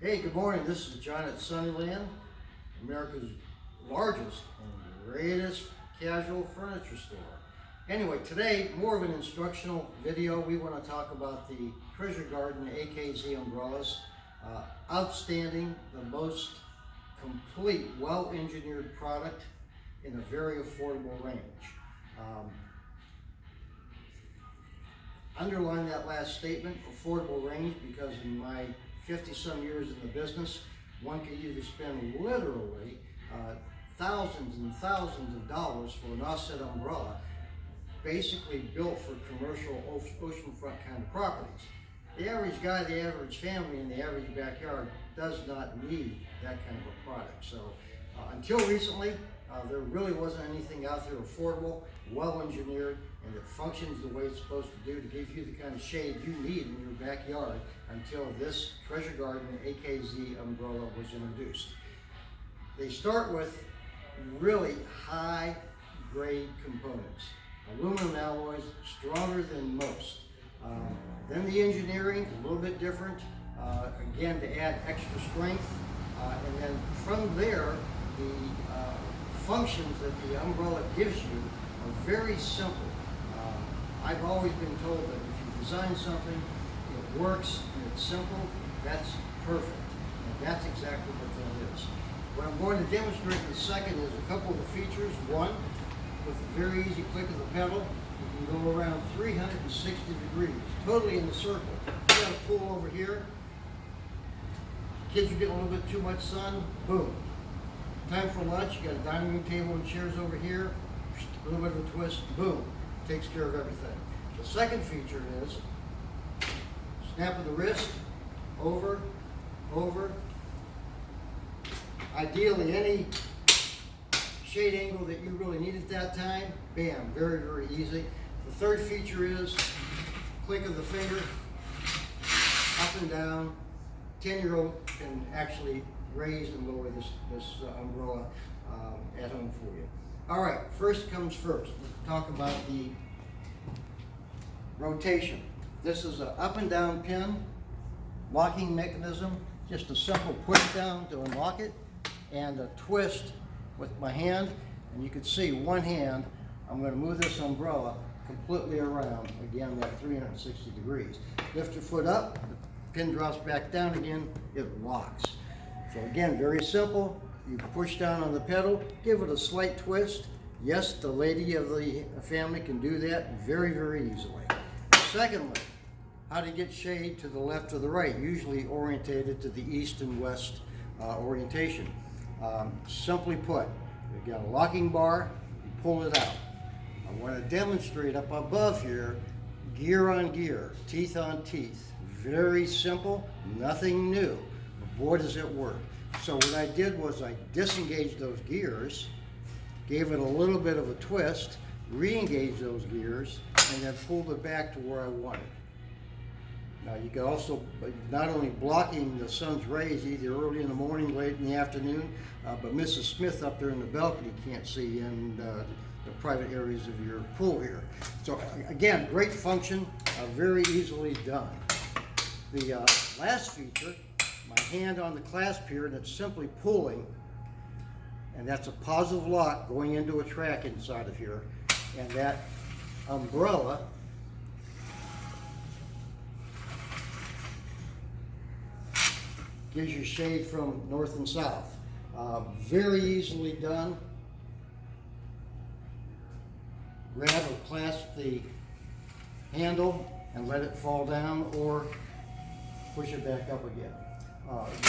Hey, good morning. This is John at Sunnyland, America's largest and greatest casual furniture store. Anyway, today, more of an instructional video. We want to talk about the Treasure Garden AKZ umbrellas. Outstanding, the most complete, well-engineered product in a very affordable range. Underline that last statement, affordable range, because in my 50-some years in the business, one could either spend literally thousands and thousands of dollars for an offset umbrella, basically built for commercial oceanfront kind of properties. The average guy, the average family in the average backyard does not need that kind of a product. So until recently, there really wasn't anything out there affordable, well engineered, and that functions the way it's supposed to do to give you the kind of shade you need in your backyard until this Treasure Garden AKZ umbrella was introduced. They start with really high grade components. Aluminum alloys, stronger than most. Then the engineering, a little bit different, again to add extra strength. And then from there, the functions that the umbrella gives you are very simple. I've always been told that if you design something, it works and it's simple, that's perfect. And that's exactly what that is. What I'm going to demonstrate in a second is a couple of the features. One, with a very easy click of the pedal, you can go around 360 degrees, totally in the circle. You got a pool over here. Kids are getting a little bit too much sun, boom. Time for lunch, you got a dining room table and chairs over here, a little bit of a twist, boom, takes care of everything. The second feature is snap of the wrist, over, over. Ideally, any shade angle that you really need at that time, bam, very, very easy. The third feature is click of the finger, up and down. 10-year-old can actually raise and lower this umbrella at home for you. All right, first comes first. Let's talk about the rotation. This is an up and down pin locking mechanism, just a simple push down to unlock it, and a twist with my hand. And you can see one hand, I'm going to move this umbrella completely around, again, that 360 degrees. Lift your foot up, the pin drops back down again, it locks. So again, very simple. You push down on the pedal, give it a slight twist. Yes, the lady of the family can do that very, very easily. Secondly, how to get shade to the left or the right, usually orientated to the east and west orientation. Simply put, you've got a locking bar, you pull it out. I want to demonstrate up above here, gear on gear, teeth on teeth. Very simple, nothing new. But boy, does it work. So what I did was I disengaged those gears, gave it a little bit of a twist, re-engaged those gears, and then pulled it back to where I wanted. Now you can also, not only blocking the sun's rays either early in the morning, late in the afternoon, but Mrs. Smith up there in the balcony can't see in the private areas of your pool here. So again, great function, very easily done. The last feature, my hand on the clasp here, and it's simply pulling, and that's a positive lock going into a track inside of here, and that umbrella gives you shade from north and south. Very easily done. Grab or clasp the handle and let it fall down, or push it back up again.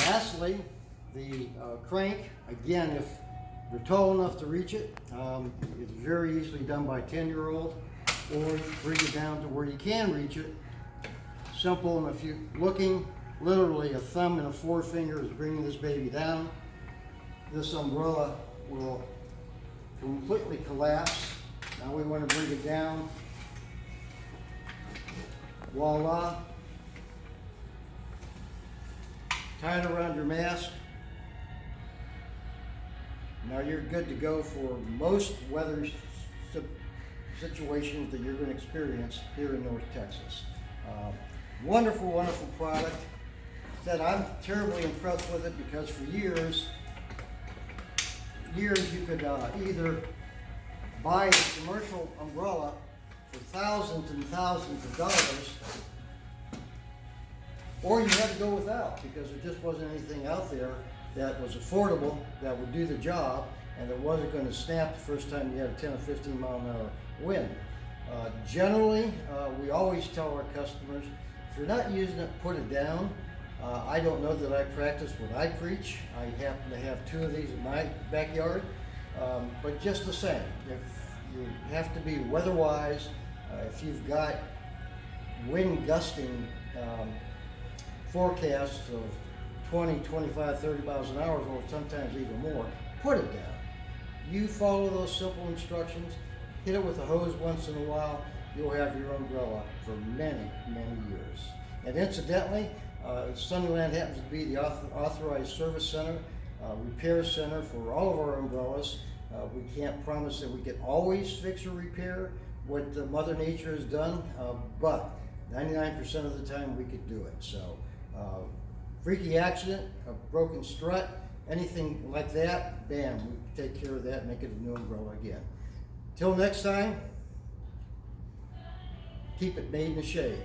Lastly, the crank, again, if you're tall enough to reach it, it's very easily done by a 10-year-old, or bring it down to where you can reach it. Simple, and if you're looking, literally a thumb and a forefinger is bringing this baby down. This umbrella will completely collapse. Now we want to bring it down. Voila. Tie it around your mask. Now you're good to go for most weather situations that you're going to experience here in North Texas. Wonderful, wonderful product. said I'm terribly impressed with it because for years you could either buy a commercial umbrella for thousands and thousands of dollars, or you had to go without because there just wasn't anything out there that was affordable, that would do the job, and that wasn't going to snap the first time you had a 10 or 15 mile an hour wind. Generally, we always tell our customers, if you're not using it, put it down. I don't know that I practice what I preach. I happen to have 2 of these in my backyard, but just the same, if you have to be weather-wise, if you've got wind gusting forecasts of 20, 25, 30 miles an hour, or sometimes even more, put it down. You follow those simple instructions, hit it with a hose once in a while, you'll have your umbrella for many, many years. And incidentally, Sunnyland happens to be the authorized service center, repair center for all of our umbrellas. We can't promise that we can always fix or repair what Mother Nature has done, but 99% of the time we could do it. So, freaky accident, a broken strut, anything like that, bam, we take care of that, make it a new umbrella again. Till next time, keep it made in the shade.